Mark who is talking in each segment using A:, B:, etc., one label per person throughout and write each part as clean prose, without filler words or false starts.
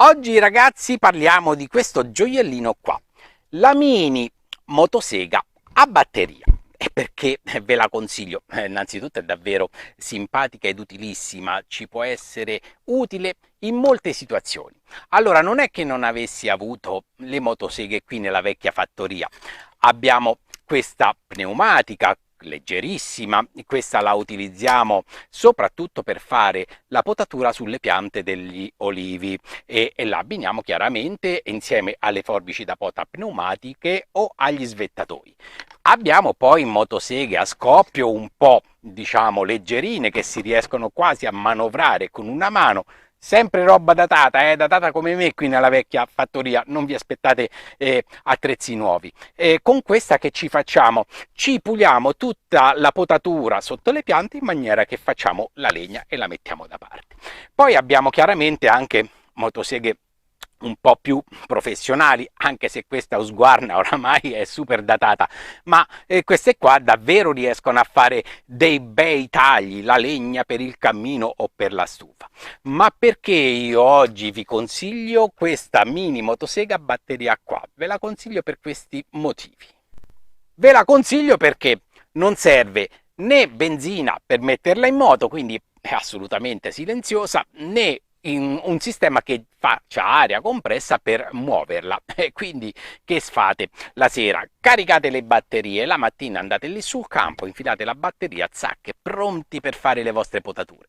A: Oggi ragazzi parliamo di questo gioiellino qua, la mini motosega a batteria. E perché ve la consiglio? Innanzitutto è davvero simpatica ed utilissima, ci può essere utile in molte situazioni. Allora, non è che non avessi avuto le motoseghe qui nella vecchia fattoria, abbiamo questa pneumatica leggerissima, questa la utilizziamo soprattutto per fare la potatura sulle piante degli olivi e la abbiniamo chiaramente insieme alle forbici da pota pneumatiche o agli svettatori. Abbiamo poi motoseghe a scoppio un po' diciamo leggerine che si riescono quasi a manovrare con una mano, sempre roba datata, datata come me qui nella vecchia fattoria, non vi aspettate attrezzi nuovi. Con questa che ci facciamo? Ci puliamo tutta la potatura sotto le piante in maniera che facciamo la legna e la mettiamo da parte. Poi abbiamo chiaramente anche motoseghe un po' più professionali, anche se questa Husqvarna oramai è super datata, ma queste qua davvero riescono a fare dei bei tagli, la legna per il cammino o per la stufa. Ma perché io oggi vi consiglio questa mini motosega a batteria qua? Ve la consiglio per questi motivi. Ve la consiglio perché non serve né benzina per metterla in moto, quindi è assolutamente silenziosa, né in un sistema che faccia aria compressa per muoverla. E quindi che fate? La sera caricate le batterie, la mattina andate lì sul campo, infilate la batteria, zac, pronti per fare le vostre potature.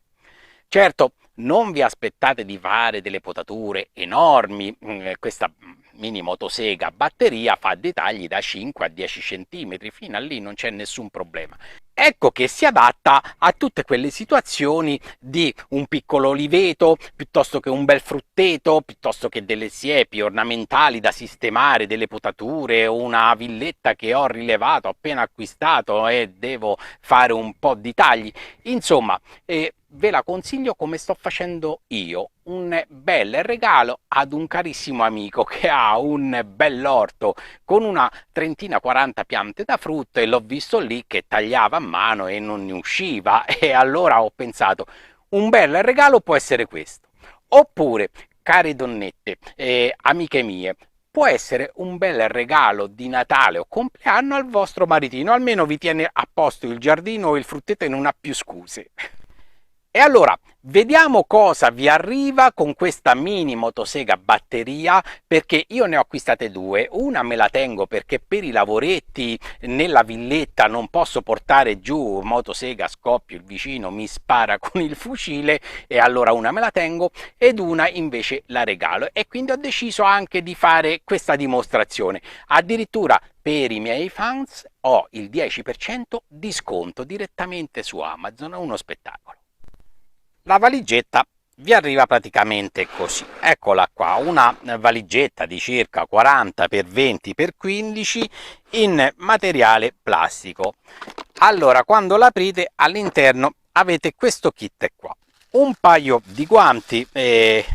A: Certo, non vi aspettate di fare delle potature enormi, questa mini motosega a batteria fa dei tagli da 5 a 10 cm, fino a lì non c'è nessun problema. Ecco che si adatta a tutte quelle situazioni di un piccolo oliveto, piuttosto che un bel frutteto, piuttosto che delle siepi ornamentali da sistemare, delle potature, una villetta che ho rilevato, appena acquistato e devo fare un po' di tagli. Insomma, ve la consiglio come sto facendo io, un bel regalo ad un carissimo amico che ha un bell'orto con una 30-40 piante da frutto e l'ho visto lì che tagliava a mano e non ne usciva e allora ho pensato un bel regalo può essere questo. Oppure, care donnette, amiche mie, può essere un bel regalo di Natale o compleanno al vostro maritino, almeno vi tiene a posto il giardino o il frutteto e non ha più scuse. E allora, vediamo cosa vi arriva con questa mini motosega a batteria, perché io ne ho acquistate due, una me la tengo perché per i lavoretti nella villetta non posso portare giù motosega a scoppio, il vicino mi spara con il fucile e allora una me la tengo ed una invece la regalo e quindi ho deciso anche di fare questa dimostrazione, addirittura per i miei fans ho il 10% di sconto direttamente su Amazon, uno spettacolo. La valigetta vi arriva praticamente così, eccola qua, una valigetta di circa 40 x 20 x 15 in materiale plastico. Allora, quando l'aprite all'interno avete questo kit qua, un paio di guanti,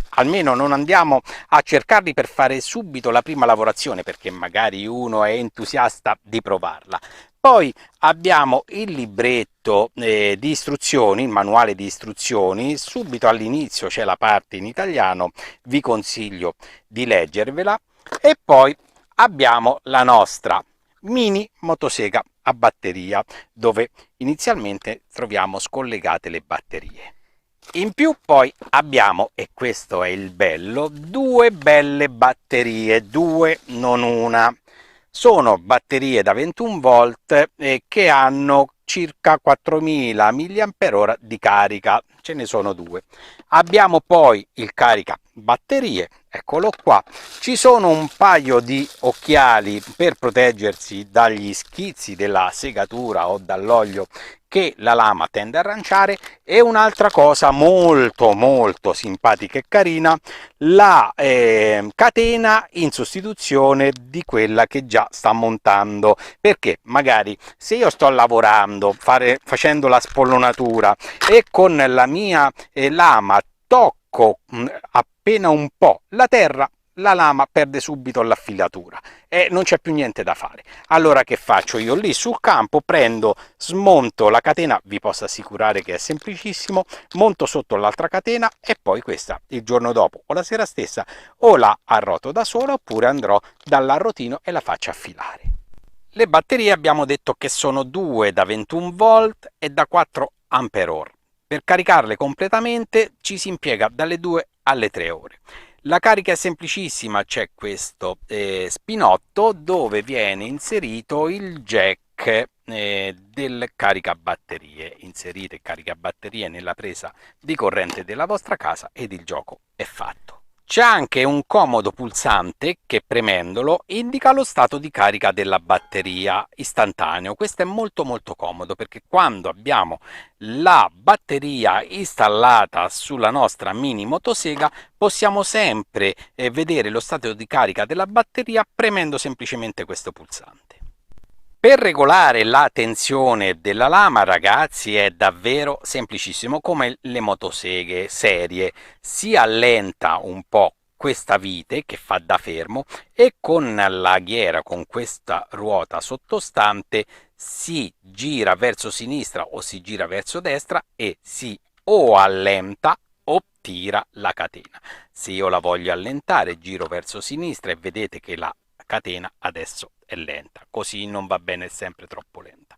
A: almeno non andiamo a cercarli per fare subito la prima lavorazione perché magari uno è entusiasta di provarla. Poi abbiamo il libretto di istruzioni, il manuale di istruzioni, subito all'inizio c'è la parte in italiano, vi consiglio di leggervela, e poi abbiamo la nostra mini motosega a batteria dove inizialmente troviamo scollegate le batterie. In più poi abbiamo, e questo è il bello, due belle batterie, due non una. Sono batterie da 21 volt che hanno circa 4000 mAh di carica, ce ne sono due. Abbiamo poi il carica batterie, eccolo qua. Ci sono un paio di occhiali per proteggersi dagli schizzi della segatura o dall'olio che la lama tende a ranciare, e un'altra cosa molto simpatica e carina, la catena in sostituzione di quella che già sta montando, perché magari se io sto lavorando facendo la spollonatura e con la mia lama tocco appena un po' la terra, la lama perde subito l'affilatura e non c'è più niente da fare. Allora che faccio? Io lì sul campo prendo, smonto la catena, vi posso assicurare che è semplicissimo, monto sotto l'altra catena e poi questa il giorno dopo o la sera stessa o la arroto da sola oppure andrò dall'arrotino e la faccio affilare. Le batterie abbiamo detto che sono due da 21 volt e da 4 ampere ore. Per caricarle completamente ci si impiega dalle 2 alle 3 ore. La carica è semplicissima, c'è questo spinotto dove viene inserito il jack del caricabatterie. Inserite il caricabatterie nella presa di corrente della vostra casa ed il gioco è fatto. C'è anche un comodo pulsante che premendolo indica lo stato di carica della batteria istantaneo. Questo è molto comodo perché quando abbiamo la batteria installata sulla nostra mini motosega possiamo sempre vedere lo stato di carica della batteria premendo semplicemente questo pulsante. Per regolare la tensione della lama, ragazzi, è davvero semplicissimo, come le motoseghe serie. Si allenta un po' questa vite che fa da fermo e con la ghiera, con questa ruota sottostante, si gira verso sinistra o si gira verso destra e si o allenta o tira la catena. Se io la voglio allentare, giro verso sinistra e vedete che la catena adesso è lenta, così non va bene, è sempre troppo lenta.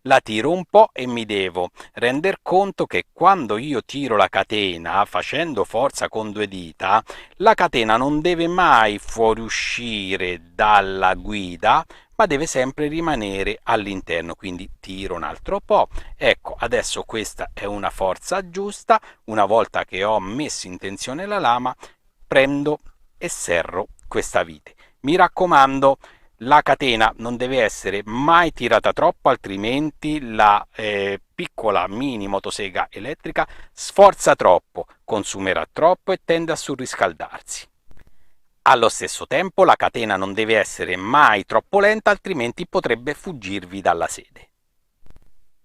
A: La tiro un po' e mi devo rendere conto che quando io tiro la catena facendo forza con due dita, la catena non deve mai fuoriuscire dalla guida, ma deve sempre rimanere all'interno, quindi tiro un altro po'. Ecco, adesso questa è una forza giusta. Una volta che ho messo in tensione la lama, prendo e serro questa vite. Mi raccomando, la catena non deve essere mai tirata troppo, altrimenti la piccola mini motosega elettrica sforza troppo, consumerà troppo e tende a surriscaldarsi. Allo stesso tempo la catena non deve essere mai troppo lenta, altrimenti potrebbe fuggirvi dalla sede.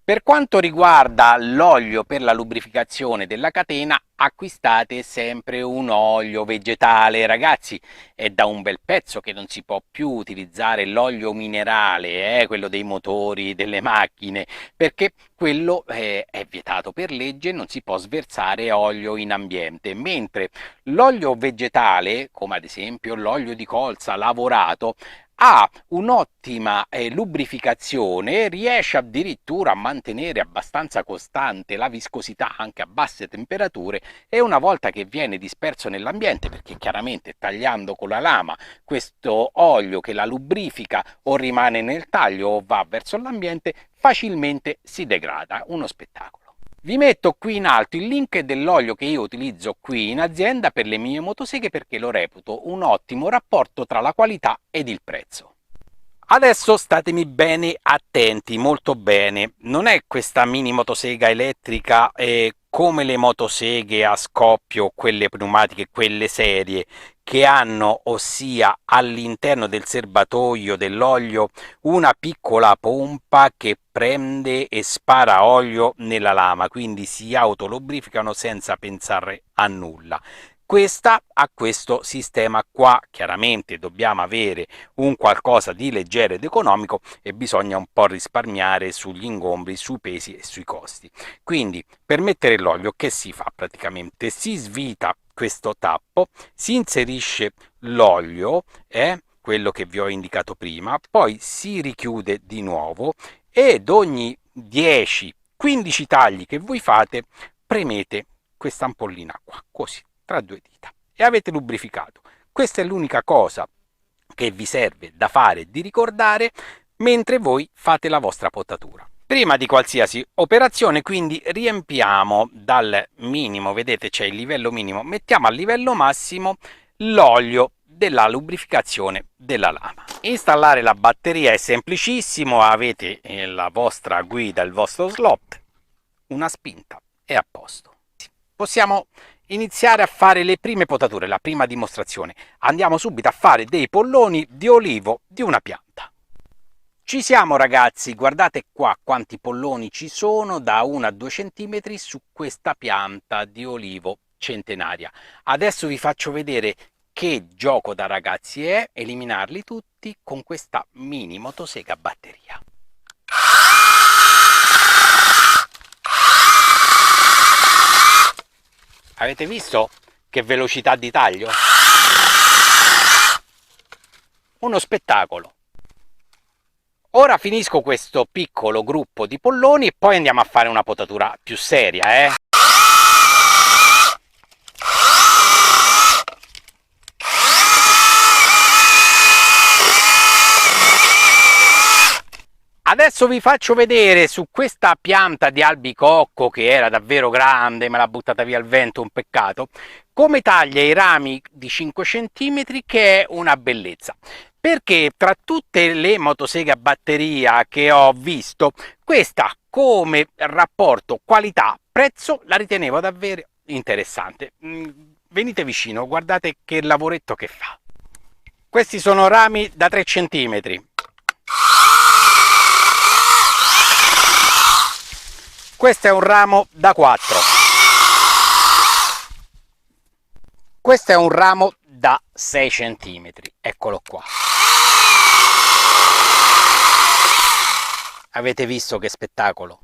A: Per quanto riguarda l'olio per la lubrificazione della catena, acquistate sempre un olio vegetale, ragazzi. È da un bel pezzo che non si può più utilizzare l'olio minerale, quello dei motori, delle macchine, perché quello è vietato per legge, non si può sversare olio in ambiente, mentre l'olio vegetale, come ad esempio l'olio di colza lavorato, ha un'ottima lubrificazione, riesce addirittura a mantenere abbastanza costante la viscosità anche a basse temperature e una volta che viene disperso nell'ambiente, perché chiaramente tagliando con la lama questo olio che la lubrifica o rimane nel taglio o va verso l'ambiente, facilmente si degrada. Uno spettacolo. Vi metto qui in alto il link dell'olio che io utilizzo qui in azienda per le mie motoseghe perché lo reputo un ottimo rapporto tra la qualità ed il prezzo. Adesso statemi bene attenti, molto bene, non è questa mini motosega elettrica come le motoseghe a scoppio, quelle pneumatiche, quelle serie, che hanno, ossia all'interno del serbatoio dell'olio, una piccola pompa che prende e spara olio nella lama, quindi si autolubrificano senza pensare a nulla. Questa ha questo sistema qua, chiaramente dobbiamo avere un qualcosa di leggero ed economico e bisogna un po' risparmiare sugli ingombri, sui pesi e sui costi. Quindi per mettere l'olio che si fa praticamente? Si svita questo tappo, si inserisce l'olio, quello che vi ho indicato prima, poi si richiude di nuovo ed ogni 10-15 tagli che voi fate premete questa ampollina qua, così, tra due dita e avete lubrificato. Questa è l'unica cosa che vi serve da fare e di ricordare mentre voi fate la vostra potatura. Prima di qualsiasi operazione, quindi, riempiamo dal minimo, vedete c'è il livello minimo, mettiamo al livello massimo l'olio della lubrificazione della lama. Installare la batteria è semplicissimo, avete la vostra guida, il vostro slot, una spinta e a posto. Possiamo iniziare a fare le prime potature, la prima dimostrazione. Andiamo subito a fare dei polloni di olivo di una pianta. Ci siamo ragazzi, guardate qua quanti polloni ci sono da 1 a 2 cm su questa pianta di olivo centenaria. Adesso vi faccio vedere che gioco da ragazzi è eliminarli tutti con questa mini motosega a batteria. Avete visto che velocità di taglio? Uno spettacolo. Ora finisco questo piccolo gruppo di polloni e poi andiamo a fare una potatura più seria, Adesso vi faccio vedere su questa pianta di albicocco che era davvero grande, me l'ha buttata via il vento, un peccato, come taglia i rami di 5 cm, che è una bellezza. Perché tra tutte le motoseghe a batteria che ho visto, questa come rapporto qualità-prezzo la ritenevo davvero interessante. Venite vicino, guardate che lavoretto che fa. Questi sono rami da 3 cm. Questo è un ramo da 4. Questo è un ramo da 6 cm. Eccolo qua. Avete visto che spettacolo?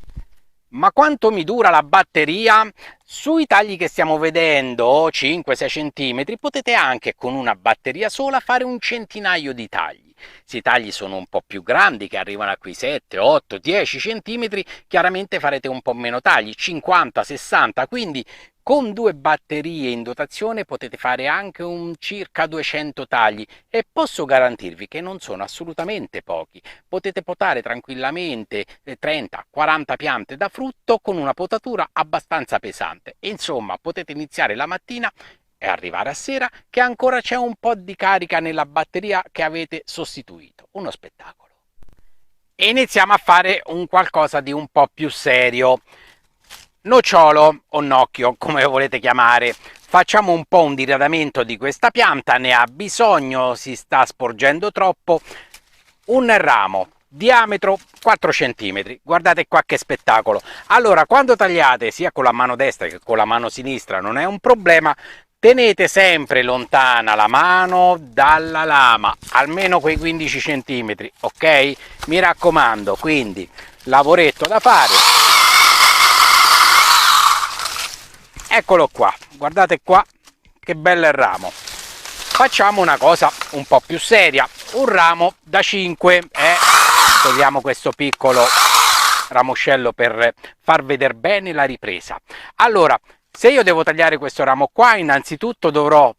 A: Ma quanto mi dura la batteria? Sui tagli che stiamo vedendo, 5-6 cm, potete anche con una batteria sola fare un centinaio di tagli. Se i tagli sono un po' più grandi, che arrivano a quei 7, 8, 10 cm, chiaramente farete un po' meno tagli, 50, 60, quindi con 2 batterie in dotazione potete fare anche un circa 200 tagli e posso garantirvi che non sono assolutamente pochi. Potete potare tranquillamente 30-40 piante da frutto con una potatura abbastanza pesante. Insomma, potete iniziare la mattina e arrivare a sera che ancora c'è un po' di carica nella batteria che avete sostituito. Uno spettacolo. E iniziamo a fare un qualcosa di un po' più serio. Nocciolo o nocchio, come volete chiamare. Facciamo un po' un diradamento di questa pianta, ne ha bisogno, si sta sporgendo troppo. Un ramo, diametro 4 cm. Guardate qua che spettacolo. Allora, quando tagliate sia con la mano destra che con la mano sinistra non è un problema, tenete sempre lontana la mano dalla lama, almeno quei 15 cm, ok? Mi raccomando, quindi lavoretto da fare. Eccolo qua, guardate qua che bello il ramo. Facciamo una cosa un po' più seria, un ramo da 5, togliamo questo piccolo ramoscello per far vedere bene la ripresa. Allora, se io devo tagliare questo ramo qua, innanzitutto dovrò,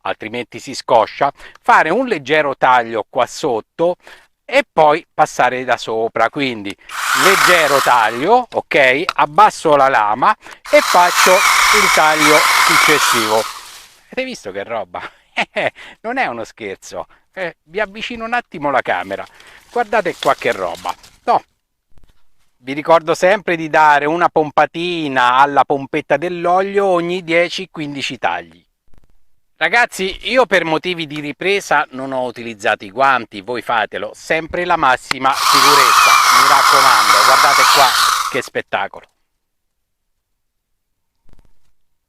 A: altrimenti si scoscia, fare un leggero taglio qua sotto e poi passare da sopra, quindi leggero taglio, ok? Abbasso la lama e faccio il taglio successivo. Avete visto che roba? Non è uno scherzo. Vi avvicino un attimo la camera. Guardate qua che roba. No. Vi ricordo sempre di dare una pompatina alla pompetta dell'olio ogni 10-15 tagli. Ragazzi, io per motivi di ripresa non ho utilizzato i guanti, voi fatelo, sempre la massima sicurezza, mi raccomando, guardate qua che spettacolo.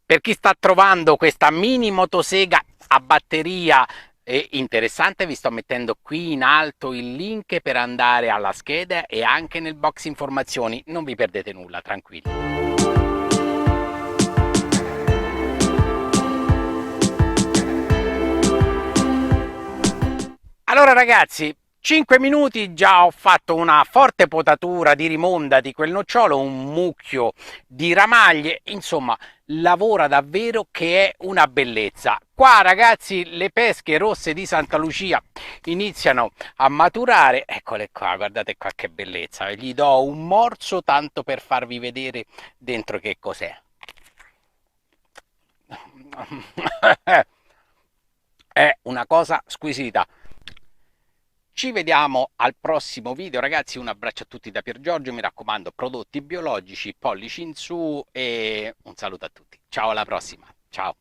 A: Per chi sta trovando questa mini motosega a batteria interessante, vi sto mettendo qui in alto il link per andare alla scheda e anche nel box informazioni, non vi perdete nulla, tranquilli. Allora ragazzi, 5 minuti già ho fatto una forte potatura di rimonda di quel nocciolo, un mucchio di ramaglie, insomma lavora davvero che è una bellezza. Qua ragazzi le pesche rosse di Santa Lucia iniziano a maturare, eccole qua, guardate qua che bellezza, gli do un morso tanto per farvi vedere dentro che cos'è. È una cosa squisita. Ci vediamo al prossimo video ragazzi, un abbraccio a tutti da Pier Giorgio, mi raccomando prodotti biologici, pollici in su e un saluto a tutti. Ciao, alla prossima, ciao.